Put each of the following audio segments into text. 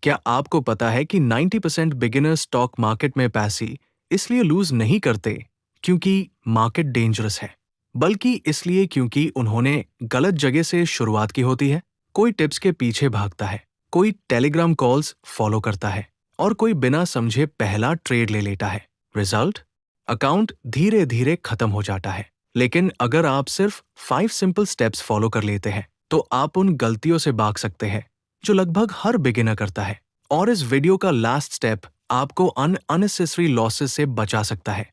क्या आपको पता है कि 90% बिगिनर स्टॉक मार्केट में पैसे इसलिए लूज नहीं करते क्योंकि मार्केट डेंजरस है, बल्कि इसलिए क्योंकि उन्होंने गलत जगह से शुरुआत की होती है। कोई टिप्स के पीछे भागता है, कोई टेलीग्राम कॉल्स फॉलो करता है और कोई बिना समझे पहला ट्रेड ले लेता है। रिजल्ट, अकाउंट धीरे धीरे खत्म हो जाता है। लेकिन अगर आप सिर्फ 5 सिंपल स्टेप्स फॉलो कर लेते हैं तो आप उन गलतियों से भाग सकते हैं जो लगभग हर बिगिनर करता है। और इस वीडियो का लास्ट स्टेप आपको अननेसेसरी लॉसेस से बचा सकता है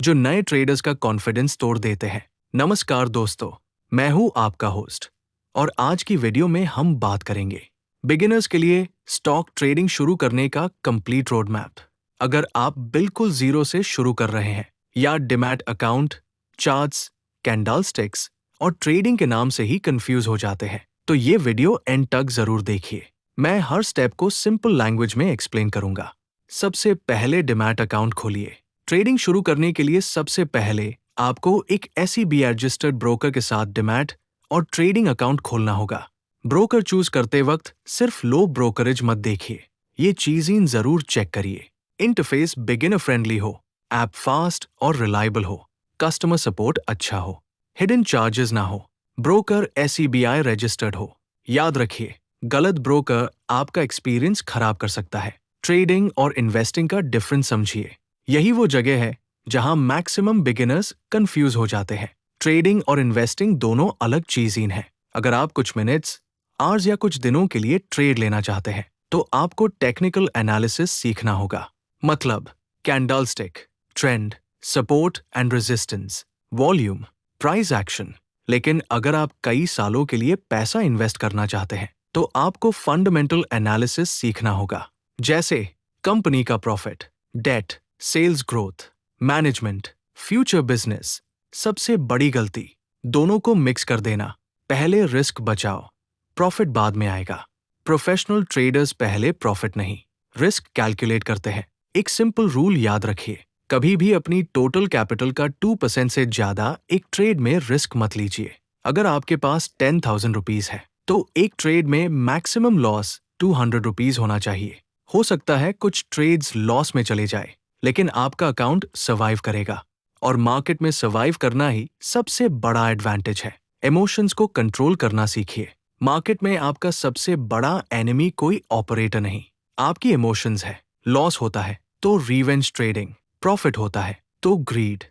जो नए ट्रेडर्स का कॉन्फिडेंस तोड़ देते हैं। नमस्कार दोस्तों, मैं हूं आपका होस्ट और आज की वीडियो में हम बात करेंगे बिगिनर्स के लिए स्टॉक ट्रेडिंग शुरू करने का कंप्लीट रोड मैप। अगर आप बिल्कुल जीरो से शुरू कर रहे हैं या डिमैट अकाउंट, चार्ट्स, कैंडलस्टिक्स और ट्रेडिंग के नाम से ही कंफ्यूज हो जाते हैं, तो ये वीडियो एंड तक जरूर देखिए। मैं हर स्टेप को सिंपल लैंग्वेज में एक्सप्लेन करूंगा। सबसे पहले डिमैट अकाउंट खोलिए। ट्रेडिंग शुरू करने के लिए सबसे पहले आपको एक SEBI रजिस्टर्ड ब्रोकर के साथ डिमैट और ट्रेडिंग अकाउंट खोलना होगा। ब्रोकर चूज करते वक्त सिर्फ लो ब्रोकरेज मत देखिए, ये चीजें जरूर चेक करिए। इंटरफेस बिगिनर फ्रेंडली हो, ऐप फास्ट और रिलायबल हो, कस्टमर सपोर्ट अच्छा हो, हिडन चार्जेस ना हो, ब्रोकर SEBI रजिस्टर्ड हो। याद रखिए, गलत ब्रोकर आपका एक्सपीरियंस खराब कर सकता है। ट्रेडिंग और इन्वेस्टिंग का डिफरेंस समझिए। यही वो जगह है जहां मैक्सिमम बिगिनर्स कंफ्यूज हो जाते हैं। ट्रेडिंग और इन्वेस्टिंग दोनों अलग चीजें हैं। अगर आप कुछ मिनट्स, आवर्स या कुछ दिनों के लिए ट्रेड लेना चाहते हैं तो आपको टेक्निकल एनालिसिस सीखना होगा। मतलब candlestick, trend, support and resistance, volume, price action. लेकिन अगर आप कई सालों के लिए पैसा इन्वेस्ट करना चाहते हैं तो आपको फंडामेंटल एनालिसिस सीखना होगा, जैसे कंपनी का profit, debt, sales growth, management, future business. सबसे बड़ी गलती, दोनों को मिक्स कर देना। पहले रिस्क बचाओ, प्रॉफिट बाद में आएगा। प्रोफेशनल ट्रेडर्स पहले प्रॉफिट नहीं, रिस्क कैलकुलेट करते हैं। एक सिंपल रूल याद रखिए, कभी भी अपनी टोटल कैपिटल का 2% से ज्यादा एक ट्रेड में रिस्क मत लीजिए। अगर आपके पास 10,000 रुपीज है तो एक ट्रेड में मैक्सिमम लॉस 200 रुपीज होना चाहिए। हो सकता है कुछ ट्रेड्स लॉस में चले जाए, लेकिन आपका अकाउंट सर्वाइव करेगा। और मार्केट में सर्वाइव करना ही सबसे बड़ा एडवांटेज है। इमोशंस को कंट्रोल करना सीखिए। मार्केट में आपका सबसे बड़ा एनिमी कोई ऑपरेटर नहीं, आपकी इमोशंस है। लॉस होता है तो रिवेंज ट्रेडिंग, प्रॉफिट होता है तो ग्रीड।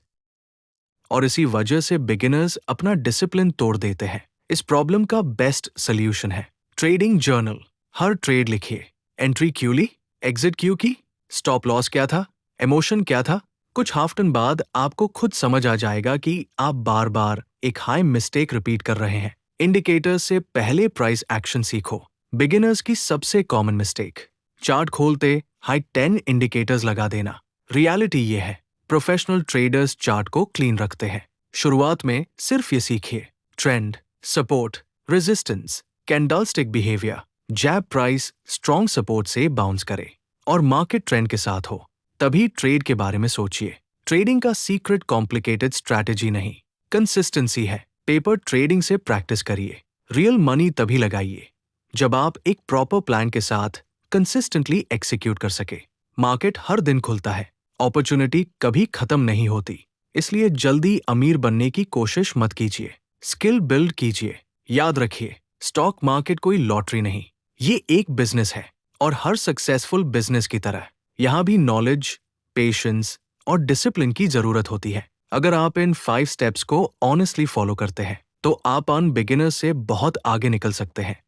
और इसी वजह से बिगिनर्स अपना डिसिप्लिन तोड़ देते हैं। इस प्रॉब्लम का बेस्ट सोल्यूशन है ट्रेडिंग जर्नल। हर ट्रेड लिखिए, एंट्री क्यों ली, एग्जिट क्यों की, स्टॉप लॉस क्या था, इमोशन क्या था। कुछ हफ्तों बाद आपको खुद समझ आ जाएगा कि आप बार बार एक हाई मिस्टेक रिपीट कर रहे हैं। इंडिकेटर्स से पहले प्राइस एक्शन सीखो। बिगिनर्स की सबसे कॉमन मिस्टेक, चार्ट खोलते हाई 10 इंडिकेटर्स लगा देना। रियलिटी ये है, प्रोफेशनल ट्रेडर्स चार्ट को क्लीन रखते हैं। शुरुआत में सिर्फ ये सीखिए, trend, support, resistance, candlestick behaviour, जैब प्राइस स्ट्रॉन्ग सपोर्ट से बाउंस करे और मार्केट ट्रेंड के साथ हो, तभी ट्रेड के बारे में सोचिए। ट्रेडिंग का सीक्रेट कॉम्प्लिकेटेड स्ट्रैटेजी नहीं, कंसिस्टेंसी है। पेपर ट्रेडिंग से प्रैक्टिस करिए, रियल मनी तभी लगाइए जब आप एक प्रॉपर प्लान के साथ कंसिस्टेंटली एग्जीक्यूट कर सके। मार्केट हर दिन खुलता है, अपॉर्चुनिटी कभी खत्म नहीं होती, इसलिए जल्दी अमीर बनने की कोशिश मत कीजिए। स्किल बिल्ड कीजिए। याद रखिए, स्टॉक मार्केट कोई लॉटरी नहीं, ये एक बिजनेस है और हर सक्सेसफुल बिजनेस की तरह यहाँ भी नॉलेज, पेशेंस और डिसिप्लिन की जरूरत होती है। अगर आप इन 5 स्टेप्स को ऑनेस्टली फॉलो करते हैं तो आप अन बिगिनर्स से बहुत आगे निकल सकते हैं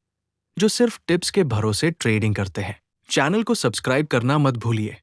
जो सिर्फ टिप्स के भरोसे ट्रेडिंग करते हैं। चैनल को सब्सक्राइब करना मत भूलिए